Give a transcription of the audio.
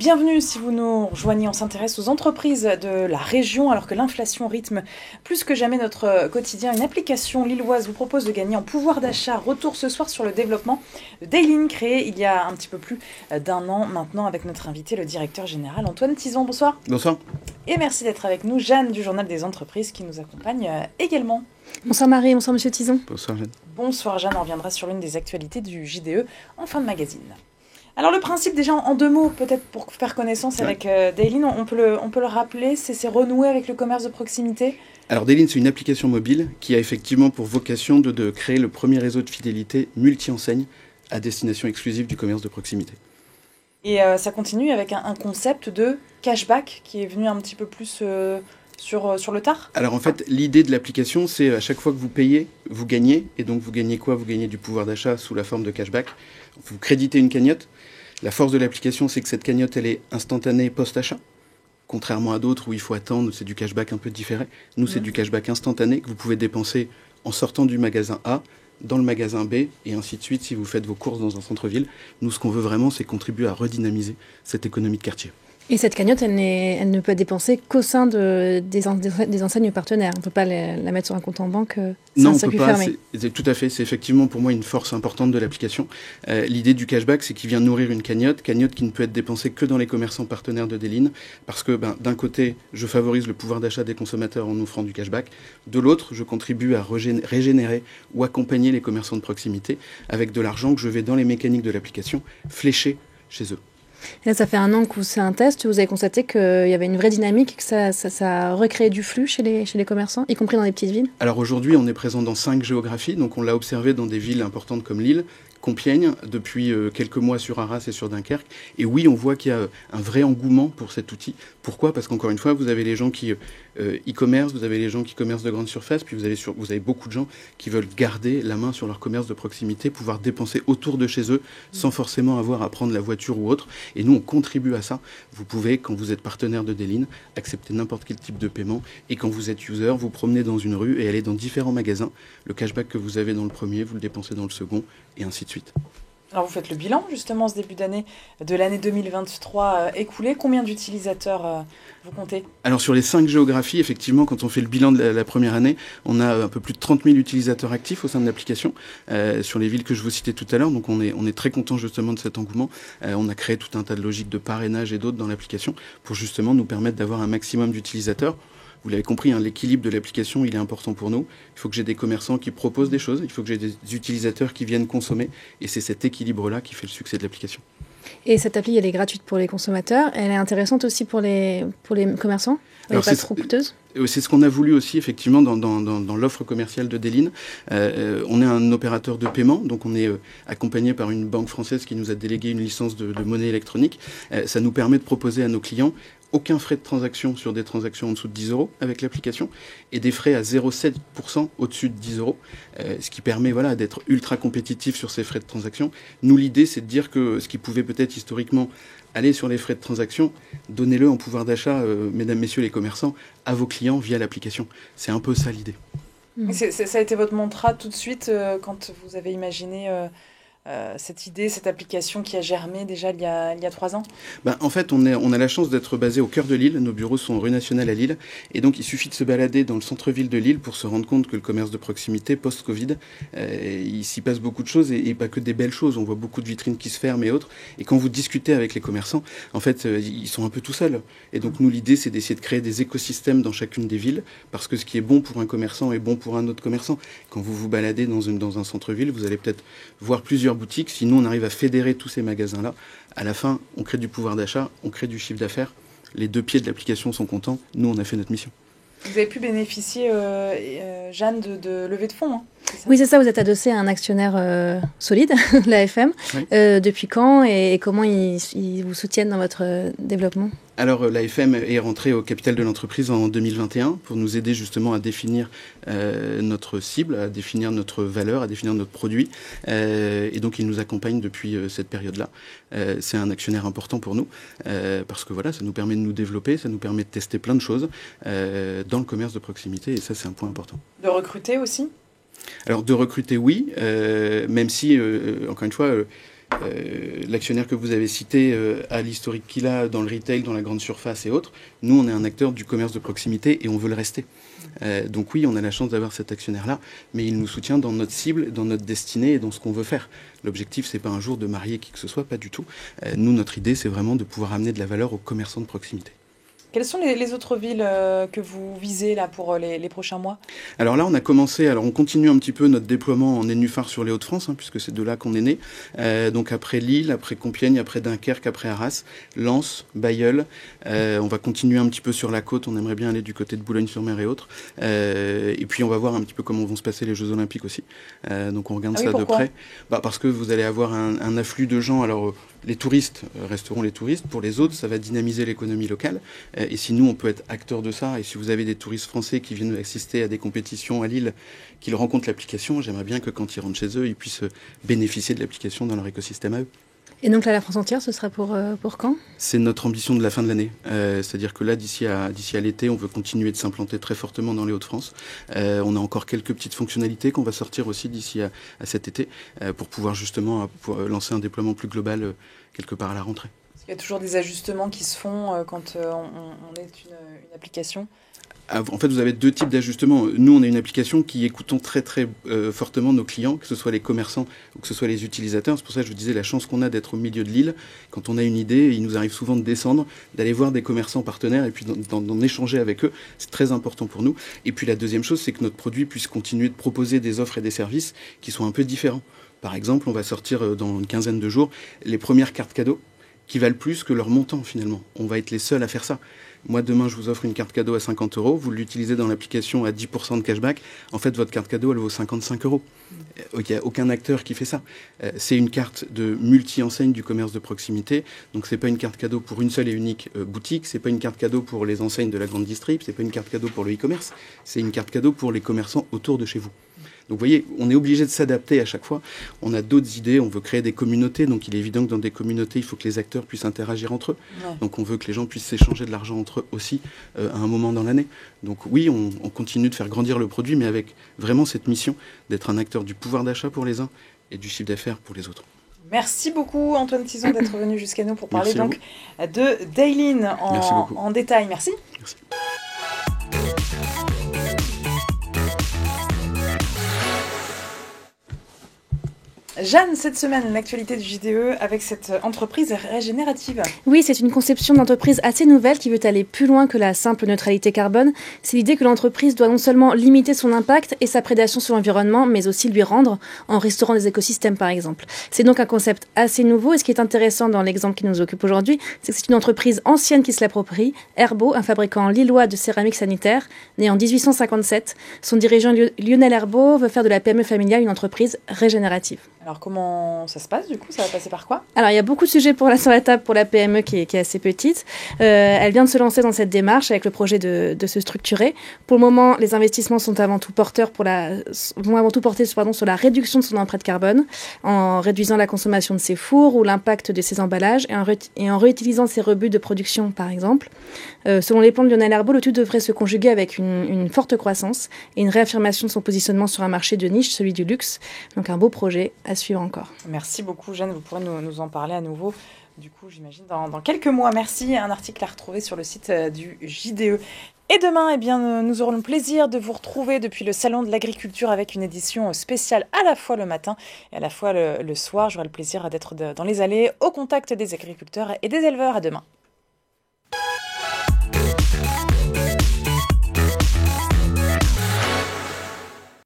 Bienvenue si vous nous rejoignez, on s'intéresse aux entreprises de la région alors que l'inflation rythme plus que jamais notre quotidien. Une application lilloise vous propose de gagner en pouvoir d'achat. Retour ce soir sur le développement de Dayline, créé il y a un petit peu plus d'un an maintenant avec notre invité, le directeur général Antoine Tison. Bonsoir. Bonsoir. Et merci d'être avec nous, Jeanne du Journal des Entreprises qui nous accompagne également. Bonsoir Marie, bonsoir Monsieur Tison. Bonsoir Jeanne. Bonsoir Jeanne, on reviendra sur l'une des actualités du JDE en fin de magazine. Alors le principe déjà en deux mots, peut-être pour faire connaissance avec Dayline, on peut le rappeler, c'est renouer avec le commerce de proximité. Alors Dayline, c'est une application mobile qui a effectivement pour vocation de créer le premier réseau de fidélité multi-enseigne à destination exclusive du commerce de proximité. Et ça continue avec un concept de cashback qui est venu un petit peu plus sur le tard. Alors en fait, l'idée de l'application, c'est à chaque fois que vous payez, vous gagnez. Et donc vous gagnez quoi? Vous gagnez du pouvoir d'achat sous la forme de cashback. Vous créditez une cagnotte. La force de l'application, c'est que cette cagnotte, elle est instantanée post-achat. Contrairement à d'autres où il faut attendre, c'est du cashback un peu différé. Nous, c'est du cashback instantané que vous pouvez dépenser en sortant du magasin A, dans le magasin B, et ainsi de suite si vous faites vos courses dans un centre-ville. Nous, ce qu'on veut vraiment, c'est contribuer à redynamiser cette économie de quartier. Et cette cagnotte, elle ne peut être dépensée qu'au sein des enseignes partenaires. On ne peut pas la mettre sur un compte en banque. Non, on ne peut pas. Tout à fait. C'est effectivement pour moi une force importante de l'application. L'idée du cashback, c'est qu'il vient nourrir une cagnotte qui ne peut être dépensée que dans les commerçants partenaires de Dayline. Parce que d'un côté, je favorise le pouvoir d'achat des consommateurs en offrant du cashback. De l'autre, je contribue à régénérer ou accompagner les commerçants de proximité avec de l'argent que je vais dans les mécaniques de l'application flécher chez eux. Et là, ça fait un an que c'est un test. Vous avez constaté qu'il y avait une vraie dynamique, que ça a recréé du flux chez les commerçants, y compris dans les petites villes. Alors aujourd'hui, on est présent dans 5 géographies. Donc on l'a observé dans des villes importantes comme Lille, Compiègne, depuis quelques mois sur Arras et sur Dunkerque. Et oui, on voit qu'il y a un vrai engouement pour cet outil. Pourquoi? Parce qu'encore une fois, vous avez les gens qui e-commerce, vous avez les gens qui commercent de grande surface, puis vous avez beaucoup de gens qui veulent garder la main sur leur commerce de proximité, pouvoir dépenser autour de chez eux sans forcément avoir à prendre la voiture ou autre. Et nous, on contribue à ça. Vous pouvez, quand vous êtes partenaire de Dayline, accepter n'importe quel type de paiement. Et quand vous êtes user, vous promenez dans une rue et allez dans différents magasins. Le cashback que vous avez dans le premier, vous le dépensez dans le second, et ainsi de suite. Alors vous faites le bilan justement ce début d'année de l'année 2023 écoulée. Combien d'utilisateurs vous comptez? Alors sur les 5 géographies, effectivement, quand on fait le bilan de la première année, on a un peu plus de 30 000 utilisateurs actifs au sein de l'application sur les villes que je vous citais tout à l'heure. Donc on est très content justement de cet engouement. On a créé tout un tas de logiques de parrainage et d'autres dans l'application pour justement nous permettre d'avoir un maximum d'utilisateurs. Vous l'avez compris, l'équilibre de l'application, il est important pour nous. Il faut que j'ai des commerçants qui proposent des choses, il faut que j'ai des utilisateurs qui viennent consommer. Et c'est cet équilibre-là qui fait le succès de l'application. Et cette appli, elle est gratuite pour les consommateurs. Elle est intéressante aussi pour les commerçants. Elle n'est pas trop coûteuse. C'est ce qu'on a voulu aussi, effectivement, dans l'offre commerciale de Dayline. On est un opérateur de paiement, donc on est accompagné par une banque française qui nous a délégué une licence de monnaie électronique. Ça nous permet de proposer à nos clients aucun frais de transaction sur des transactions en dessous de 10 € avec l'application et des frais à 0,7% au-dessus de 10 €, ce qui permet d'être ultra compétitif sur ces frais de transaction. Nous, l'idée, c'est de dire que ce qui pouvait peut-être historiquement aller sur les frais de transaction, donnez-le en pouvoir d'achat, mesdames, messieurs les commerçants, à vos clients via l'application. C'est un peu ça l'idée. Ça a été votre mantra tout de suite quand vous avez imaginé cette idée, cette application qui a germé déjà il y a 3 ans? En fait, on a la chance d'être basé au cœur de Lille. Nos bureaux sont rue Nationale à Lille. Et donc, il suffit de se balader dans le centre-ville de Lille pour se rendre compte que le commerce de proximité, post-Covid, il s'y passe beaucoup de choses et pas que des belles choses. On voit beaucoup de vitrines qui se ferment et autres. Et quand vous discutez avec les commerçants, en fait, ils sont un peu tout seuls. Et donc, nous, l'idée, c'est d'essayer de créer des écosystèmes dans chacune des villes parce que ce qui est bon pour un commerçant est bon pour un autre commerçant. Quand vous vous baladez dans un centre-ville, vous allez peut-être voir plusieurs boutiques. Si nous, on arrive à fédérer tous ces magasins-là, à la fin, on crée du pouvoir d'achat, on crée du chiffre d'affaires. Les 2 pieds de l'application sont contents. Nous, on a fait notre mission. Vous avez pu bénéficier, Jeanne, de levée de fonds, Oui, c'est ça. Vous êtes adossé à un actionnaire solide, l'AFM. Oui. Depuis quand et comment ils vous soutiennent dans votre développement? Alors, l'AFM est rentrée au capital de l'entreprise en 2021 pour nous aider justement à définir notre cible, à définir notre valeur, à définir notre produit. Et donc, il nous accompagne depuis cette période-là. C'est un actionnaire important pour nous parce que ça nous permet de nous développer, ça nous permet de tester plein de choses dans le commerce de proximité. Et ça, c'est un point important. De recruter aussi? Alors, de recruter, oui, même si, encore une fois, l'actionnaire que vous avez cité a l'historique qu'il a dans le retail, dans la grande surface et autres. Nous, on est un acteur du commerce de proximité et on veut le rester. Donc oui, on a la chance d'avoir cet actionnaire-là, mais il nous soutient dans notre cible, dans notre destinée et dans ce qu'on veut faire. L'objectif, c'est pas un jour de marier qui que ce soit, pas du tout. Nous, notre idée, c'est vraiment de pouvoir amener de la valeur aux commerçants de proximité. Quelles sont les autres villes que vous visez là pour les prochains mois? Alors là, on continue un petit peu notre déploiement en nénuphar sur les Hauts-de-France, puisque c'est de là qu'on est né. Donc après Lille, après Compiègne, après Dunkerque, après Arras, Lens, Bailleul. On va continuer un petit peu sur la côte. On aimerait bien aller du côté de Boulogne-sur-Mer et autres. Et puis on va voir un petit peu comment vont se passer les Jeux Olympiques aussi. Donc on regarde ça de près. Parce que vous allez avoir un afflux de gens. Alors les touristes resteront les touristes. Pour les autres, ça va dynamiser l'économie locale. Et si nous, on peut être acteur de ça, et si vous avez des touristes français qui viennent assister à des compétitions à Lille, qu'ils rencontrent l'application, j'aimerais bien que quand ils rentrent chez eux, ils puissent bénéficier de l'application dans leur écosystème à eux. Et donc là, la France entière, ce sera pour quand? C'est notre ambition de la fin de l'année. C'est-à-dire que là, d'ici à l'été, on veut continuer de s'implanter très fortement dans les Hauts-de-France. On a encore quelques petites fonctionnalités qu'on va sortir aussi d'ici à cet été pour pouvoir justement lancer un déploiement plus global quelque part à la rentrée. Il y a toujours des ajustements qui se font quand on est une application. En fait, vous avez deux types d'ajustements. Nous, on a une application qui écoutons très très fortement nos clients, que ce soit les commerçants ou que ce soit les utilisateurs. C'est pour ça que je vous disais la chance qu'on a d'être au milieu de l'île. Quand on a une idée, il nous arrive souvent de descendre, d'aller voir des commerçants partenaires et puis d'en échanger avec eux. C'est très important pour nous. Et puis la deuxième chose, c'est que notre produit puisse continuer de proposer des offres et des services qui sont un peu différents. Par exemple, on va sortir dans une quinzaine de jours les premières cartes cadeaux qui valent plus que leur montant finalement. On va être les seuls à faire ça. Moi, demain, je vous offre une carte cadeau à 50 €. Vous l'utilisez dans l'application à 10% de cashback. En fait, votre carte cadeau, elle vaut 55 €. Il n'y a aucun acteur qui fait ça. C'est une carte de multi-enseigne du commerce de proximité. Donc, c'est pas une carte cadeau pour une seule et unique boutique. C'est pas une carte cadeau pour les enseignes de la grande distrib. C'est pas une carte cadeau pour le e-commerce. C'est une carte cadeau pour les commerçants autour de chez vous. Donc vous voyez, on est obligé de s'adapter à chaque fois. On a d'autres idées, on veut créer des communautés. Donc il est évident que dans des communautés, il faut que les acteurs puissent interagir entre eux. Ouais. Donc on veut que les gens puissent s'échanger de l'argent entre eux aussi à un moment dans l'année. Donc oui, on continue de faire grandir le produit, mais avec vraiment cette mission d'être un acteur du pouvoir d'achat pour les uns et du chiffre d'affaires pour les autres. Merci beaucoup Antoine Tison d'être venu jusqu'à nous pour parler donc de Daylin en détail. Merci. Merci. Jeanne, cette semaine, l'actualité du JDE avec cette entreprise régénérative. Oui, c'est une conception d'entreprise assez nouvelle qui veut aller plus loin que la simple neutralité carbone. C'est l'idée que l'entreprise doit non seulement limiter son impact et sa prédation sur l'environnement, mais aussi lui rendre en restaurant des écosystèmes, par exemple. C'est donc un concept assez nouveau et ce qui est intéressant dans l'exemple qui nous occupe aujourd'hui, c'est que c'est une entreprise ancienne qui se l'approprie, Herbault, un fabricant lillois de céramique sanitaire, né en 1857. Son dirigeant Lionel Herbault veut faire de la PME familiale une entreprise régénérative. Alors comment ça se passe du coup? Ça va passer par quoi? Alors il y a beaucoup de sujets sur la table pour la PME qui est assez petite. Elle vient de se lancer dans cette démarche avec le projet de se structurer. Pour le moment, les investissements sont avant tout portés sur la réduction de son empreinte carbone, en réduisant la consommation de ses fours ou l'impact de ses emballages et en réutilisant ses rebuts de production par exemple. Selon les plans de Lionel Herbault, le tout devrait se conjuguer avec une forte croissance et une réaffirmation de son positionnement sur un marché de niche, celui du luxe. Donc un beau projet à suivre encore. Merci beaucoup Jeanne, vous pourrez nous en parler à nouveau, du coup j'imagine dans quelques mois. Merci, un article à retrouver sur le site du JDE. Et demain, eh bien, nous aurons le plaisir de vous retrouver depuis le Salon de l'Agriculture avec une édition spéciale à la fois le matin et à la fois le soir. J'aurai le plaisir d'être dans les allées au contact des agriculteurs et des éleveurs. À demain.